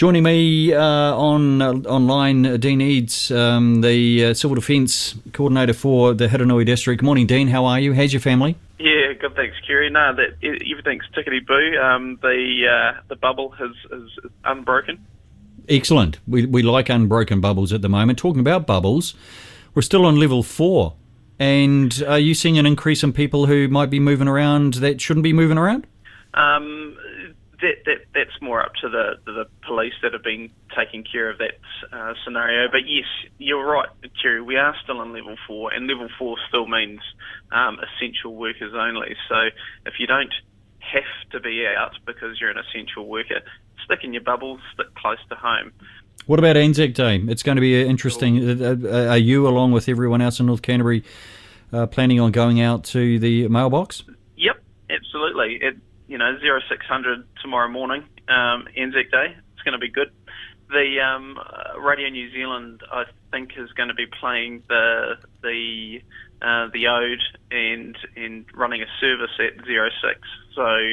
Joining me online, Dean Eades, the Civil Defence Coordinator for the Hiranui District. Good morning, Dean. How are you? How's your family? Yeah, good, thanks, Kerry. No, everything's tickety-boo. The bubble is unbroken. Excellent. We like unbroken bubbles at the moment. Talking about bubbles, we're still on level 4. And are you seeing an increase in people who might be moving around that shouldn't be moving around? That's more up to the police that have been taking care of that scenario. But yes, you're right, Kerry. We are still on level 4, and level 4 still means essential workers only. So if you don't have to be out because you're an essential worker, stick in your bubble, stick close to home. What about Anzac Day? It's going to be interesting. Are you, along with everyone else in North Canterbury, planning on going out to the mailbox? Yep, absolutely. 0600 tomorrow morning, Anzac Day. It's going to be good. The Radio New Zealand, I think, is going to be playing the Ode and running a service at 06. So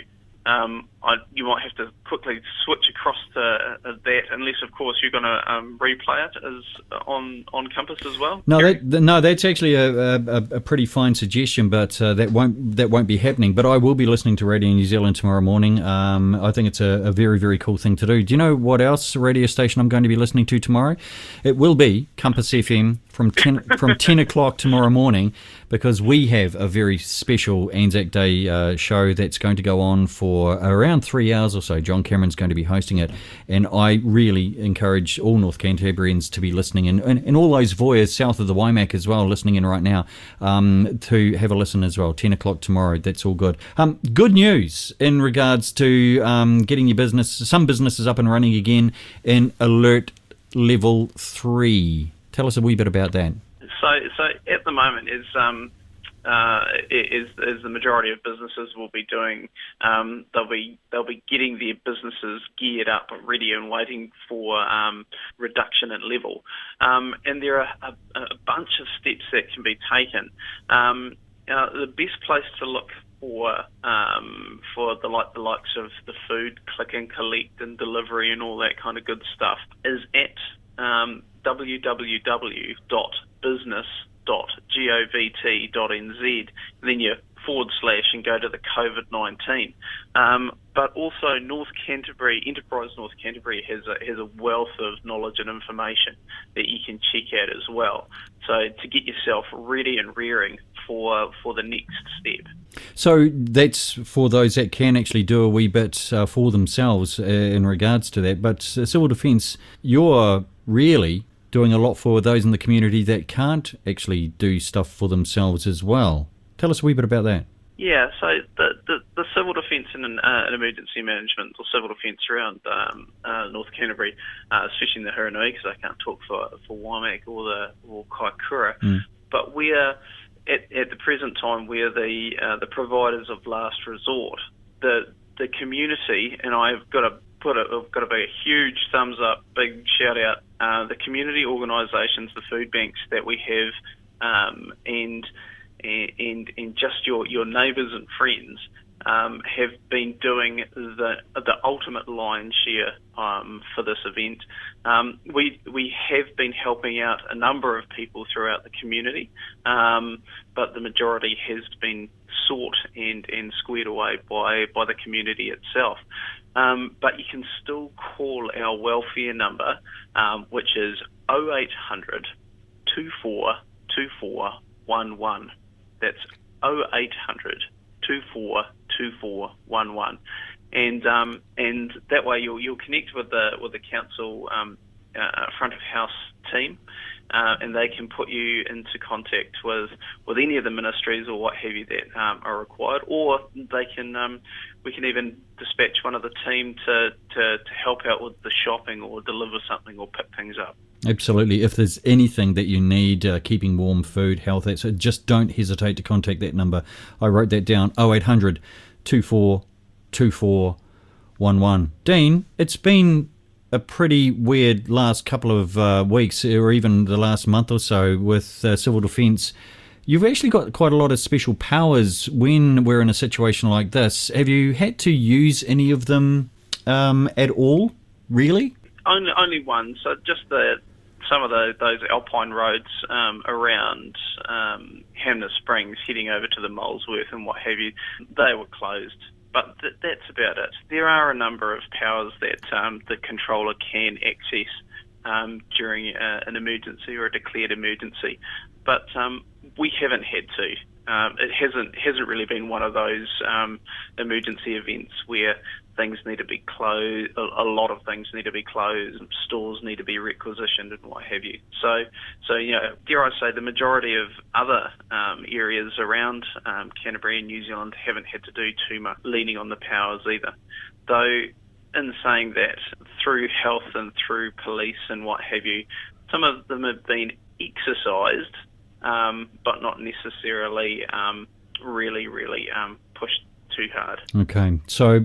you might have to quickly switch across to that, unless, of course, you're going to replay it as on Compass as well. No, that's actually a pretty fine suggestion, but that won't be happening. But I will be listening to Radio New Zealand tomorrow morning. I think it's a very, very cool thing to do. Do you know what else radio station I'm going to be listening to tomorrow? It will be Compass FM from 10 o'clock tomorrow morning, because we have a very special Anzac Day show that's going to go on for around 3 hours or so. John Cameron's going to be hosting it, and I really encourage all North Canterburyans to be listening, and all those voyeurs south of the Waimak as well, listening in right now, to have a listen as well. 10 o'clock tomorrow, that's all good. Good news in regards to getting your some businesses up and running again in Alert Level 3. Tell us a wee bit about that. So at the moment, is the majority of businesses will be doing, they'll be getting their businesses geared up, ready, and waiting for reduction in level. And there are a bunch of steps that can be taken. The best place to look for the likes of the food, click and collect and delivery and all that kind of good stuff is at www.business.govt.nz, then you / and go to the COVID-19. But also Enterprise North Canterbury has a wealth of knowledge and information that you can check out as well. So to get yourself ready and rearing for the next step. So that's for those that can actually do a wee bit for themselves in regards to that. But Civil Defence, you're really doing a lot for those in the community that can't actually do stuff for themselves as well. Tell us a wee bit about that. Yeah, so the Civil Defence and Emergency Management, or Civil Defence around North Canterbury, especially in the Hiranui, because I can't talk for Waimak or Kaikoura, but we're at the present time we're the providers of last resort. The community, and I've got to be a huge thumbs up, big shout out. The community organisations, the food banks that we have, and just your neighbours and friends have been doing the ultimate lion's share for this event. We have been helping out a number of people throughout the community, but the majority has been sought and squared away by the community itself. But you can still call our welfare number, which is 0800 24 24 11. That's 0800 24 24 11. And that way you'll connect with the council front of house team, and they can put you into contact with any of the ministries or what have you that are required, or they can we can even dispatch one of the team to help out with the shopping or deliver something or pick things up. Absolutely. If there's anything that you need, keeping warm, food, health, so just don't hesitate to contact that number. I wrote that down, 0800 24 24 11. Dean, it's been a pretty weird last couple of weeks, or even the last month or so, with Civil Defence. You've actually got quite a lot of special powers when we're in a situation like this. Have you had to use any of them at all, really? Only one. So just some of those alpine roads around Hamner Springs, heading over to the Molesworth and what have you, they were closed. But that's about it. There are a number of powers that the controller can access during an emergency or a declared emergency, but we haven't had to. It hasn't really been one of those emergency events where things need to be closed. A lot of things need to be closed. Stores need to be requisitioned and what have you. So dare I say, the majority of other areas around Canterbury and New Zealand haven't had to do too much leaning on the powers either. Though, in saying that, through health and through police and what have you, some of them have been exercised, but not necessarily really pushed too hard. Okay, so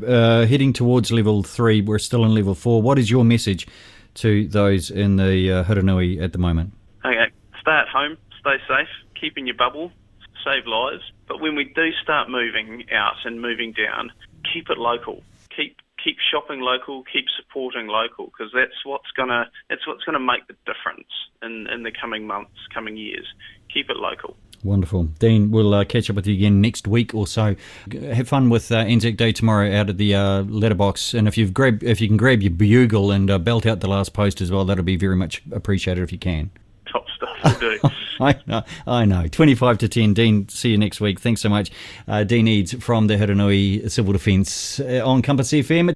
heading towards level 3, we're still in level 4. What is your message to those in the Hiranui at the moment? Okay, stay at home, stay safe, keep in your bubble, save lives. But when we do start moving out and moving down, keep it local. Keep shopping local, keep supporting local, because that's what's gonna make the difference in the coming months, coming years. Keep it local. Wonderful. Dean, we'll catch up with you again next week or so. Have fun with Anzac Day tomorrow out at the letterbox, and if you can grab your bugle and belt out the last post as well, that'll be very much appreciated if you can. Top stuff to do. I know. 25 to 10. Dean, see you next week. Thanks so much. Dean Eades from the Hiranui Civil Defence on Compass FM.